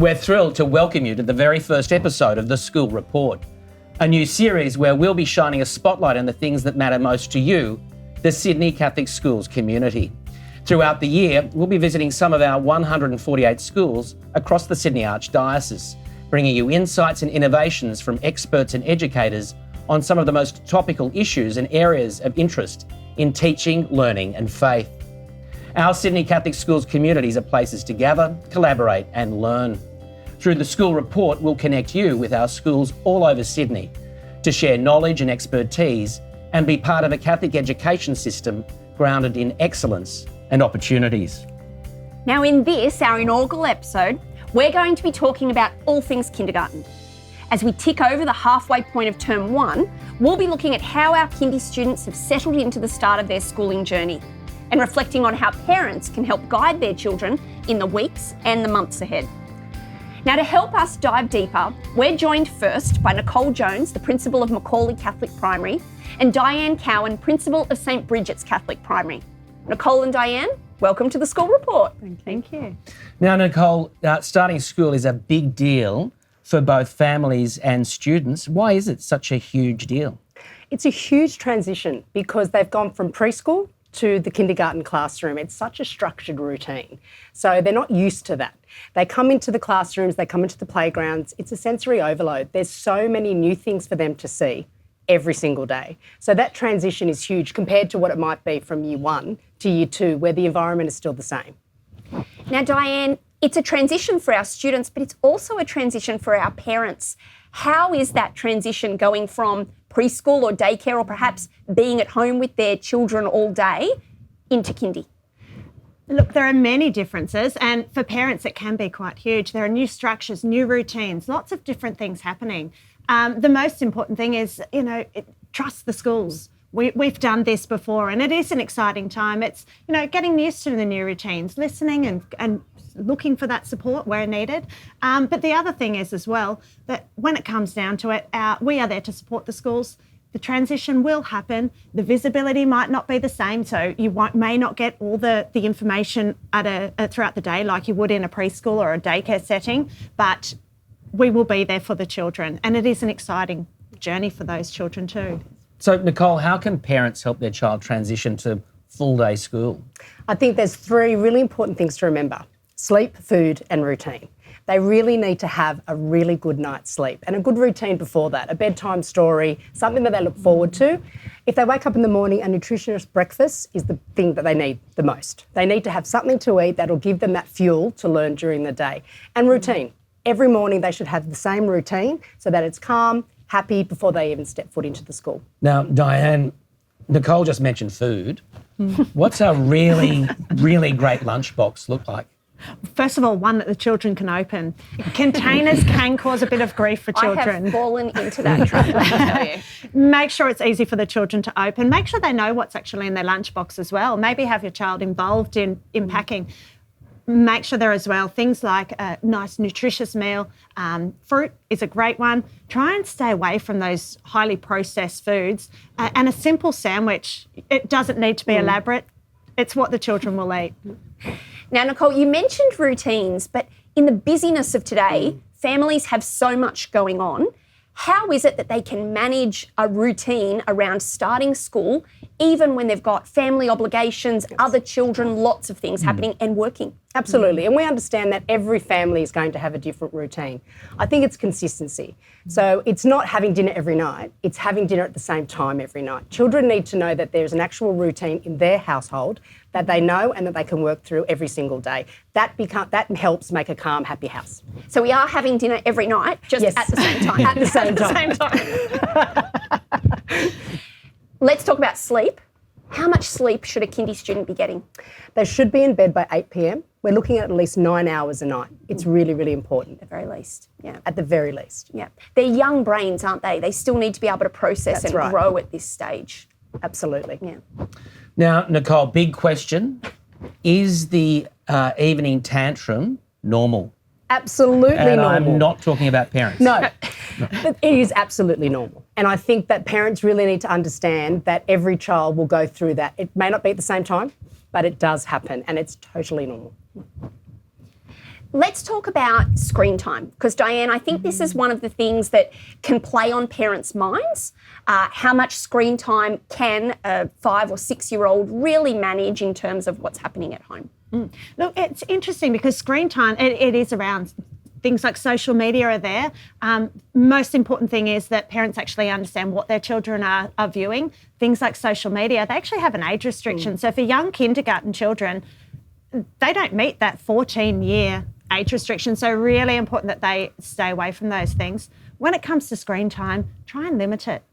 We're thrilled to welcome you to the very first episode of The School Report, a new series where we'll be shining a spotlight on the things that matter most to you, the Sydney Catholic Schools community. Throughout the year, we'll be visiting some of our 148 schools across the Sydney Archdiocese, bringing you insights and innovations from experts and educators on some of the most topical issues and areas of interest in teaching, learning and faith. Our Sydney Catholic Schools communities are places to gather, collaborate and learn. Through the School Report, we'll connect you with our schools all over Sydney to share knowledge and expertise and be part of a Catholic education system grounded in excellence and opportunities. Now in this, our inaugural episode, we're going to be talking about all things kindergarten. As we tick over the halfway point of term 1, we'll be looking at how our kindy students have settled into the start of their schooling journey and reflecting on how parents can help guide their children in the weeks and the months ahead. Now to help us dive deeper, we're joined first by Nicole Jones, the Principal of Macaulay Catholic Primary, and Diane Cowan, Principal of St Bridget's Catholic Primary. Nicole and Diane, welcome to the School Report. Thank you. Now, Nicole, starting school is a big deal for both families and students. Why is it such a huge deal? It's a huge transition because they've gone from preschool to the kindergarten classroom. It's such a structured routine. So they're not used to that. They come into the classrooms, they come into the playgrounds. It's a sensory overload. There's so many new things for them to see every single day. So that transition is huge compared to what it might be from year 1 to year 2, where the environment is still the same. Now, Diane, it's a transition for our students, but it's also a transition for our parents. How is that transition going from preschool or daycare or perhaps being at home with their children all day into kindy? Look, there are many differences, and for parents it can be quite huge. There are new structures, new routines, lots of different things happening. The most important thing is, trust the schools. We've done this before and it is an exciting time. It's, getting used to the new routines, listening and looking for that support where needed. But the other thing is as well that when it comes down to it, we are there to support the schools. The transition will happen. The visibility might not be the same, so you may not get all the information throughout the day like you would in a preschool or a daycare setting, but we will be there for the children, and it is an exciting journey for those children too. So, Nicole, how can parents help their child transition to full-day school? I think there's 3 really important things to remember: sleep, food and routine. They really need to have a really good night's sleep and a good routine before that, a bedtime story, something that they look forward to. If they wake up in the morning, a nutritious breakfast is the thing that they need the most. They need to have something to eat that'll give them that fuel to learn during the day. And routine. Every morning they should have the same routine so that it's calm, happy before they even step foot into the school. Now, Diane, Nicole just mentioned food. What's a really, really great lunchbox look like? First of all, one that the children can open. Containers can cause a bit of grief for children. I have fallen into that trap, let me tell you. Make sure it's easy for the children to open. Make sure they know what's actually in their lunchbox as well. Maybe have your child involved in packing. Make sure there as well things like a nice nutritious meal. Fruit is a great one. Try and stay away from those highly processed foods. And a simple sandwich, it doesn't need to be elaborate. It's what the children will eat. Now, Nicole, you mentioned routines, but in the busyness of today, families have so much going on. How is it that they can manage a routine around starting school, even when they've got family obligations, other children, lots of things happening and working? Absolutely. And we understand that every family is going to have a different routine. I think it's consistency. So it's not having dinner every night, it's having dinner at the same time every night. Children need to know that there's an actual routine in their household that they know and that they can work through every single day. That helps make a calm, happy house. So we are having dinner every night, just at the same time. At the same time. Let's talk about sleep. How much sleep should a kindy student be getting? They should be in bed by 8 p.m. We're looking at least 9 hours a night. It's really, really important. At the very least, yeah. At the very least. Yeah. They're young brains, aren't they? They still need to be able to process and grow at this stage. Absolutely. Yeah. Now, Nicole, big question. Is the evening tantrum normal? Absolutely and normal. I'm not talking about parents. No. It is absolutely normal. And I think that parents really need to understand that every child will go through that. It may not be at the same time, but it does happen and it's totally normal. Let's talk about screen time, because Diane, I think this is one of the things that can play on parents' minds. How much screen time can a 5 or 6 year old really manage in terms of what's happening at home? Look, it's interesting because screen time, it is around things like social media are there. Most important thing is that parents actually understand what their children are viewing. Things like social media, they actually have an age restriction. So for young kindergarten children, they don't meet that 14-year age restriction. So really important that they stay away from those things. When it comes to screen time, try and limit it.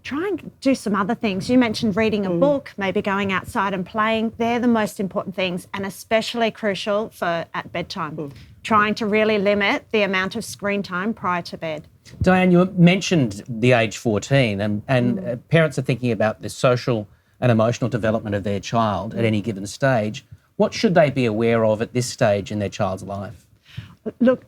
Try and do some other things. You mentioned reading a book, maybe going outside and playing. They're the most important things, and especially crucial for at bedtime. Trying to really limit the amount of screen time prior to bed. Diane, you mentioned the age 14 and parents are thinking about the social and emotional development of their child at any given stage. What should they be aware of at this stage in their child's life? Look,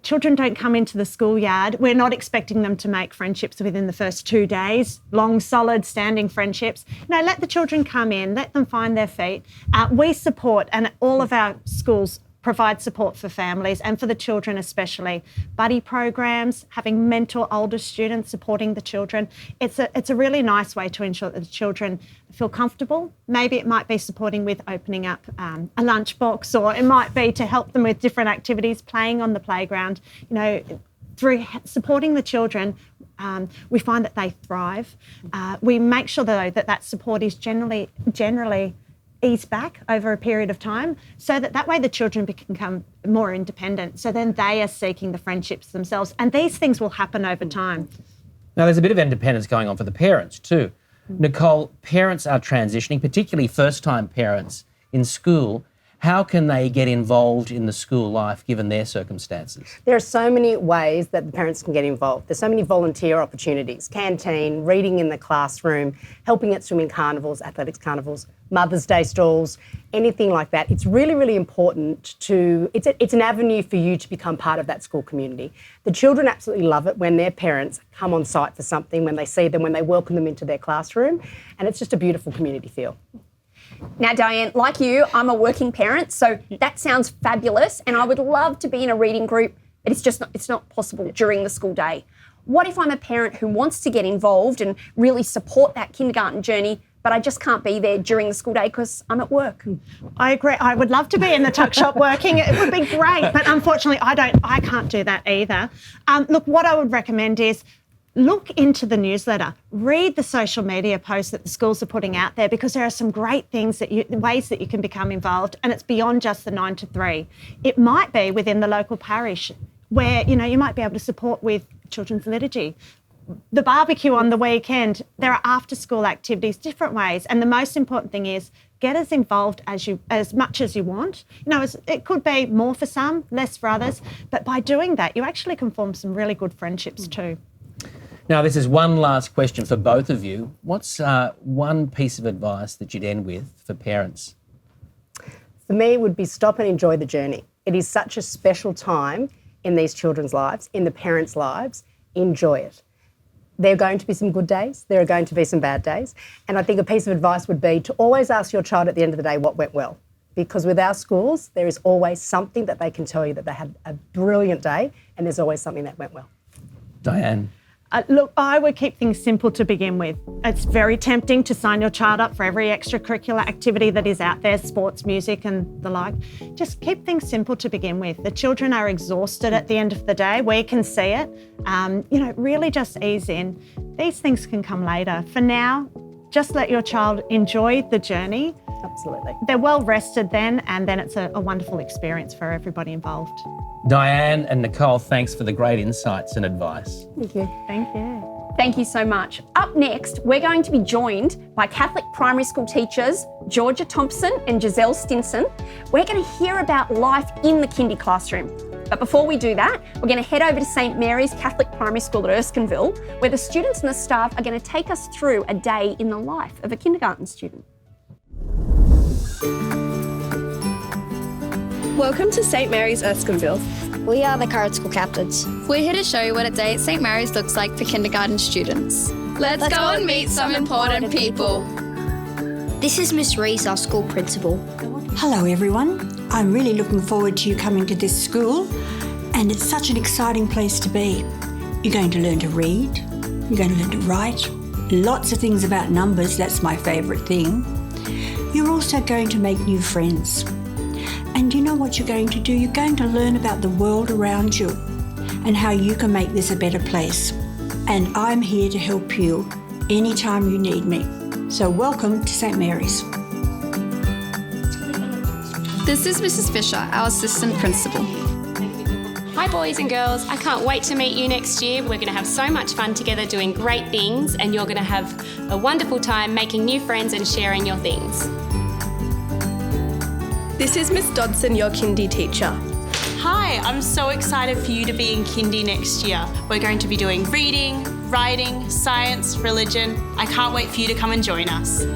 children don't come into the schoolyard. We're not expecting them to make friendships within the first 2 days, long, solid, standing friendships. No, let the children come in, let them find their feet. We support, and all of our schools provide support for families and for the children especially. Buddy programs, having mentor older students supporting the children. It's a really nice way to ensure that the children feel comfortable. Maybe it might be supporting with opening up a lunchbox, or it might be to help them with different activities, playing on the playground. You know, through supporting the children, we find that they thrive. We make sure though that support is generally ease back over a period of time, so that way the children become more independent. So then they are seeking the friendships themselves, and these things will happen over time. Now, there's a bit of independence going on for the parents too. Nicole, parents are transitioning, particularly first-time parents in school. How can they get involved in the school life given their circumstances? There are so many ways that the parents can get involved. There's so many volunteer opportunities: canteen, reading in the classroom, helping at swimming carnivals, athletics carnivals, Mother's Day stalls, anything like that. It's really, really important it's an avenue for you to become part of that school community. The children absolutely love it when their parents come on site for something, when they see them, when they welcome them into their classroom, and it's just a beautiful community feel. Now, Diane, like you, I'm a working parent, so that sounds fabulous, and I would love to be in a reading group, but it's not possible during the school day. What if I'm a parent who wants to get involved and really support that kindergarten journey, but I just can't be there during the school day because I'm at work? I agree. I would love to be in the tuck shop working. It would be great, but unfortunately I can't do that either. Look, what I would recommend is look into the newsletter, read the social media posts that the schools are putting out there, because there are some great things ways that you can become involved, and it's beyond just the 9 to 3. It might be within the local parish where, you might be able to support with children's liturgy, the barbecue on the weekend. There are after school activities, different ways, and the most important thing is get as involved as much as you want. It could be more for some, less for others, but by doing that, you actually can form some really good friendships too. Now, this is one last question for both of you. What's one piece of advice that you'd end with for parents? For me, it would be stop and enjoy the journey. It is such a special time in these children's lives, in the parents' lives. Enjoy it. There are going to be some good days, there are going to be some bad days, and I think a piece of advice would be to always ask your child at the end of the day what went well. Because with our schools, there is always something that they can tell you that they had a brilliant day, and there's always something that went well. Diane? Look, I would keep things simple to begin with. It's very tempting to sign your child up for every extracurricular activity that is out there, sports, music and the like. Just keep things simple to begin with. The children are exhausted at the end of the day. We can see it. Really just ease in. These things can come later. For now, just let your child enjoy the journey. Absolutely. They're well rested then, and then it's a wonderful experience for everybody involved. Diane and Nicole, thanks for the great insights and advice. Thank you. Thank you. Thank you so much. Up next, we're going to be joined by Catholic primary school teachers Georgia Thompson and Giselle Stinson. We're going to hear about life in the kindy classroom. But before we do that, we're going to head over to St Mary's Catholic Primary School at Erskineville, where the students and the staff are going to take us through a day in the life of a kindergarten student. Welcome to St Mary's Erskineville. We are the current school captains. We're here to show you what a day at St Mary's looks like for kindergarten students. Let's go and meet some important people. This is Miss Rees, our school principal. Hello everyone. I'm really looking forward to you coming to this school, and it's such an exciting place to be. You're going to learn to read, you're going to learn to write, lots of things about numbers, that's my favourite thing. You're also going to make new friends. And you know what you're going to do? You're going to learn about the world around you and how you can make this a better place. And I'm here to help you anytime you need me. So welcome to St Mary's. This is Mrs. Fisher, our assistant principal. Hi boys and girls, I can't wait to meet you next year. We're going to have so much fun together doing great things, and you're going to have a wonderful time making new friends and sharing your things. This is Miss Dodson, your kindy teacher. Hi, I'm so excited for you to be in kindy next year. We're going to be doing reading, writing, science, religion. I can't wait for you to come and join us.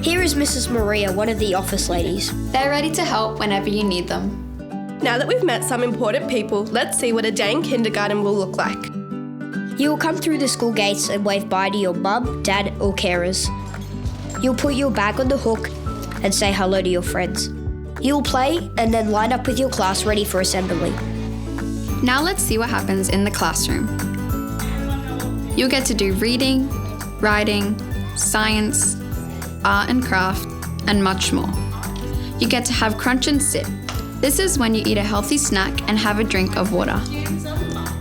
Here is Mrs. Maria, one of the office ladies. They're ready to help whenever you need them. Now that we've met some important people, let's see what a day in kindergarten will look like. You will come through the school gates and wave bye to your mum, dad or carers. You'll put your bag on the hook and say hello to your friends. You'll play and then line up with your class ready for assembly. Now let's see what happens in the classroom. You'll get to do reading, writing, science, art and craft, and much more. You get to have crunch and sit. This is when you eat a healthy snack and have a drink of water.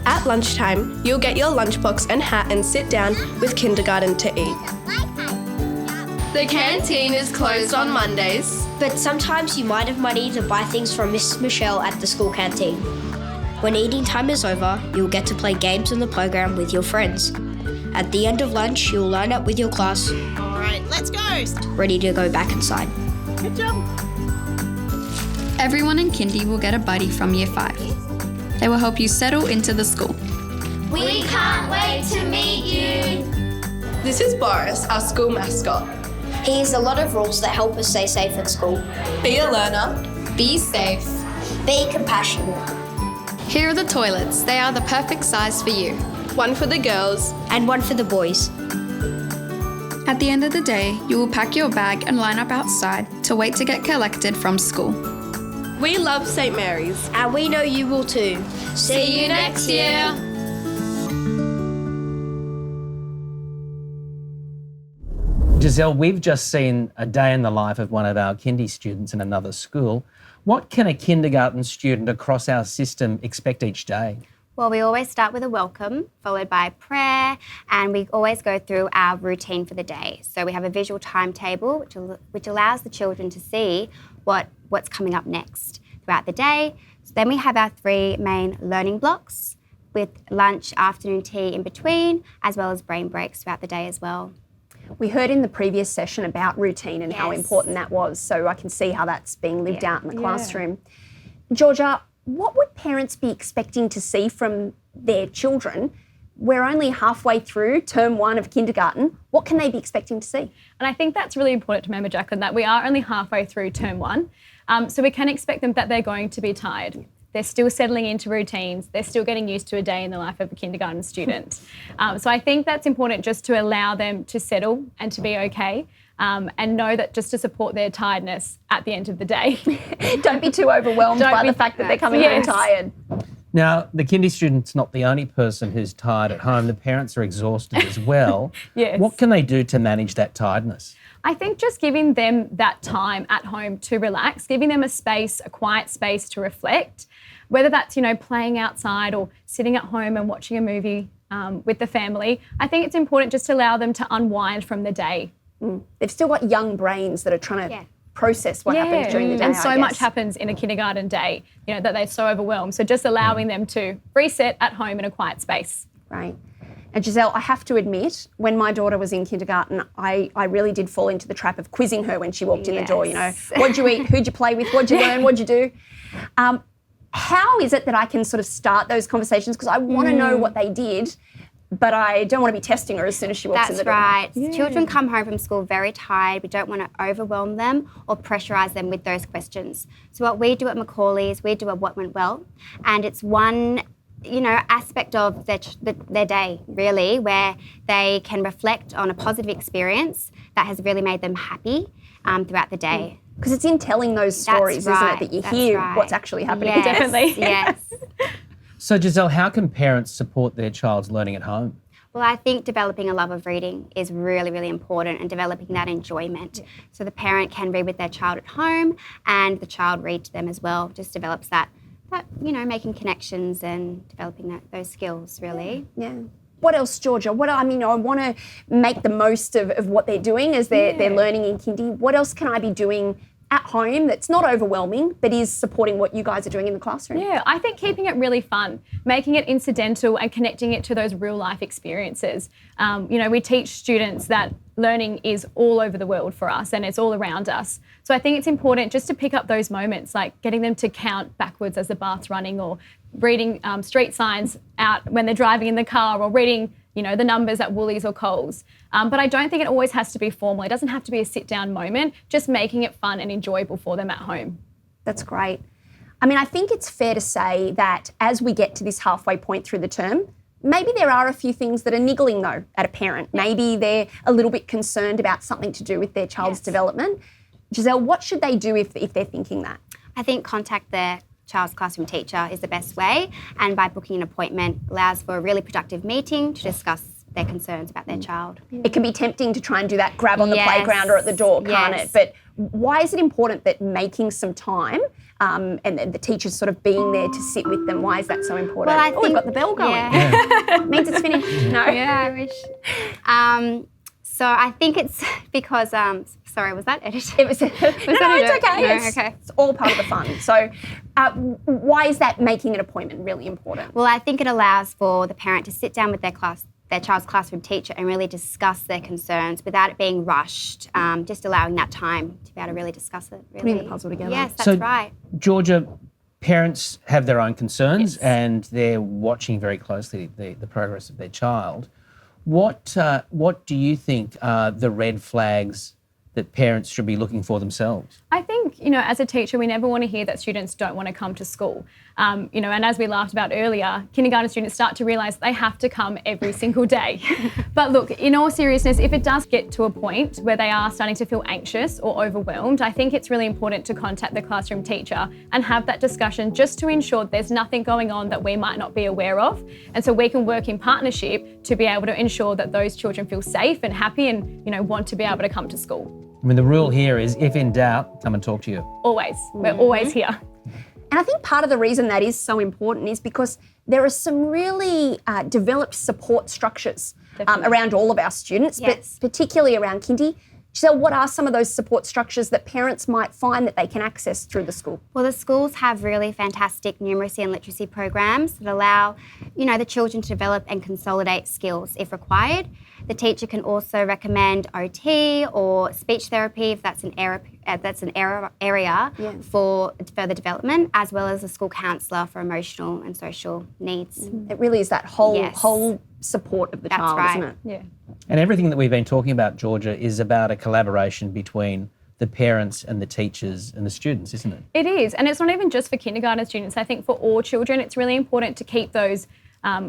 At lunchtime, you'll get your lunchbox and hat and sit down with kindergarten to eat. The canteen is closed on Mondays. But sometimes you might have money to buy things from Mrs. Michelle at the school canteen. When eating time is over, you'll get to play games on the playground with your friends. At the end of lunch, you'll line up with your class. All right, let's go. Ready to go back inside. Good job. Everyone in kindy will get a buddy from year 5. They will help you settle into the school. We can't wait to meet you. This is Boris, our school mascot. He has a lot of rules that help us stay safe at school. Be a learner. Be safe. Be compassionate. Here are the toilets. They are the perfect size for you. One for the girls. And one for the boys. At the end of the day, you will pack your bag and line up outside to wait to get collected from school. We love St Mary's. And we know you will too. See you next year. Giselle, we've just seen a day in the life of one of our kindy students in another school. What can a kindergarten student across our system expect each day? Well, we always start with a welcome, followed by prayer, and we always go through our routine for the day. So we have a visual timetable, which allows the children to see what's coming up next throughout the day. So then we have our 3 main learning blocks with lunch, afternoon tea in between, as well as brain breaks throughout the day as well. We heard in the previous session about routine and how important that was, so I can see how that's being lived out in the classroom. Georgia, what would parents be expecting to see from their children? We're only halfway through term 1 of kindergarten. What can they be expecting to see? And I think that's really important to remember, Jacqueline, that we are only halfway through term 1. So we can expect them that they're going to be tired. They're still settling into routines. They're still getting used to a day in the life of a kindergarten student. So I think that's important just to allow them to settle and to be okay. And know that just to support their tiredness at the end of the day. Don't be too overwhelmed by the fact that they're coming home tired. Now, the kindy student's not the only person who's tired at home. The parents are exhausted as well. Yes. What can they do to manage that tiredness? I think just giving them that time at home to relax, giving them a space, a quiet space to reflect, whether that's, playing outside or sitting at home and watching a movie with the family. I think it's important just to allow them to unwind from the day. They've still got young brains that are trying to process what happens during the day. And so much happens in a kindergarten day, that they're so overwhelmed. So just allowing them to reset at home in a quiet space. Right. And Giselle, I have to admit, when my daughter was in kindergarten, I really did fall into the trap of quizzing her when she walked in the door, what'd you eat, who'd you play with, what'd you learn, what'd you do? How is it that I can sort of start those conversations? Because I want to know what they did, but I don't want to be testing her as soon as she walks in the door. That's right. Children come home from school very tired. We don't want to overwhelm them or pressurise them with those questions. So what we do at Macaulay is we do a what went well, and it's one aspect of their day, really, where they can reflect on a positive experience that has really made them happy throughout the day. Because it's in telling those stories, isn't it, that you hear what's actually happening. Yes, Definitely. Yes. So, Giselle, how can parents support their child's learning at home? Well, I think developing a love of reading is really, really important, and developing that enjoyment. So the parent can read with their child at home and the child read to them as well. Just develops that making connections and developing those skills, really. Yeah. What else, Georgia? I want to make the most of what they're doing as they're learning in kindy. What else can I be doing at home that's not overwhelming but is supporting what you guys are doing in the classroom? Yeah, I think keeping it really fun, making it incidental and connecting it to those real life experiences. We teach students that learning is all over the world for us and it's all around us. So I think it's important just to pick up those moments, like getting them to count backwards as the bath's running, or reading street signs out when they're driving in the car, or reading the numbers at Woolies or Coles. But I don't think it always has to be formal. It doesn't have to be a sit-down moment, just making it fun and enjoyable for them at home. That's great. I think it's fair to say that as we get to this halfway point through the term, maybe there are a few things that are niggling, though, at a parent. Maybe they're a little bit concerned about something to do with their child's development. Giselle, what should they do if they're thinking that? I think contact their child's classroom teacher is the best way, and by booking an appointment allows for a really productive meeting to discuss their concerns about their child. It can be tempting to try and do that grab on the playground or at the door, can't it? But why is it important that making some time and the teachers sort of being there to sit with them, why is that so important? Well, I think we've got the bell going. Yeah. Means it's finished. No. Yeah, I wish. So I think it's because, sorry, was that edited? It was. It's okay. No, okay. It's all part of the fun. So why is that making an appointment really important? Well, I think it allows for the parent to sit down with their child's classroom teacher and really discuss their concerns without it being rushed, just allowing that time to be able to really discuss it. Really. Putting the puzzle together. Yes, that's right. Georgia, parents have their own concerns and they're watching very closely the progress of their child. What do you think are the red flags that parents should be looking for themselves? I think, as a teacher, we never want to hear that students don't want to come to school. And as we laughed about earlier, kindergarten students start to realise they have to come every single day. But look, in all seriousness, if it does get to a point where they are starting to feel anxious or overwhelmed, I think it's really important to contact the classroom teacher and have that discussion just to ensure there's nothing going on that we might not be aware of. And so we can work in partnership to be able to ensure that those children feel safe and happy and, want to be able to come to school. The rule here is, if in doubt, come and talk to you. Always. We're always here. And I think part of the reason that is so important is because there are some really developed support structures around all of our students, but particularly around kindy. Giselle, what are some of those support structures that parents might find that they can access through the school? Well, the schools have really fantastic numeracy and literacy programs that allow, the children to develop and consolidate skills if required. The teacher can also recommend OT or speech therapy if that's an area for further development, as well as a school counsellor for emotional and social needs. It really is that whole support of the child, isn't it? Yeah. And everything that we've been talking about, Georgia, is about a collaboration between the parents and the teachers and the students, isn't it? It is. And it's not even just for kindergarten students. I think for all children, it's really important to keep those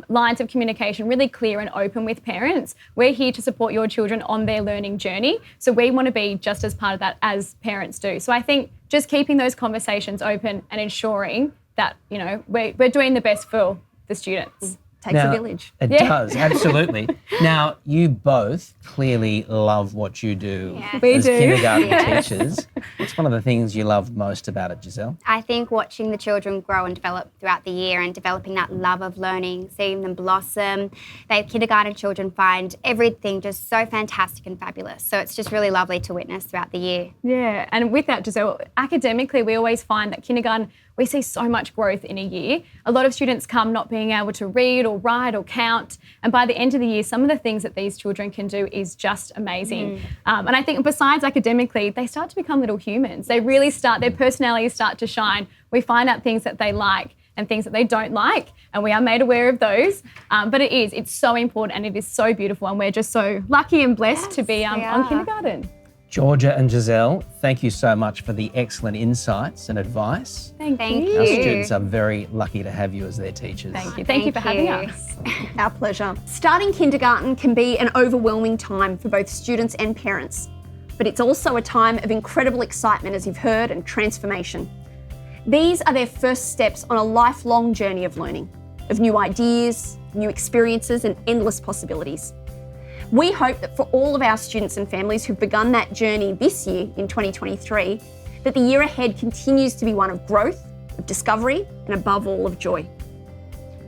lines of communication really clear and open with parents. We're here to support your children on their learning journey. So we want to be just as part of that as parents do. So I think just keeping those conversations open and ensuring that, we're doing the best for the students. Takes a village. It does, absolutely. Now, you both clearly love what you do as kindergarten teachers. What's one of the things you love most about it, Giselle? I think watching the children grow and develop throughout the year and developing that love of learning, seeing them blossom. Kindergarten children find everything just so fantastic and fabulous. So it's just really lovely to witness throughout the year. Yeah, and with that, Giselle, academically, we always find that kindergarten, we see so much growth in a year. A lot of students come not being able to read or write or count. And by the end of the year, some of the things that these children can do is just amazing. And I think besides academically, they start to become little humans. They really their personalities start to shine. We find out things that they like and things that they don't like, and we are made aware of those. But it's so important and it is so beautiful, and we're just so lucky and blessed to be on kindergarten. Georgia and Giselle, thank you so much for the excellent insights and advice. Thank you. Our students are very lucky to have you as their teachers. Thank you. Thank you for having us. Our pleasure. Starting kindergarten can be an overwhelming time for both students and parents. but it's also a time of incredible excitement, as you've heard, and transformation. These are their first steps on a lifelong journey of learning, of new ideas, new experiences, and endless possibilities. We hope that for all of our students and families who've begun that journey this year in 2023, that the year ahead continues to be one of growth, of discovery, and above all, of joy.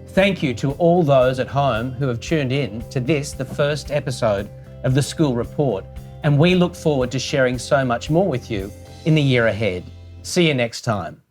Thank you to all those at home who have tuned in to this, the first episode of the School Report, and we look forward to sharing so much more with you in the year ahead. See you next time.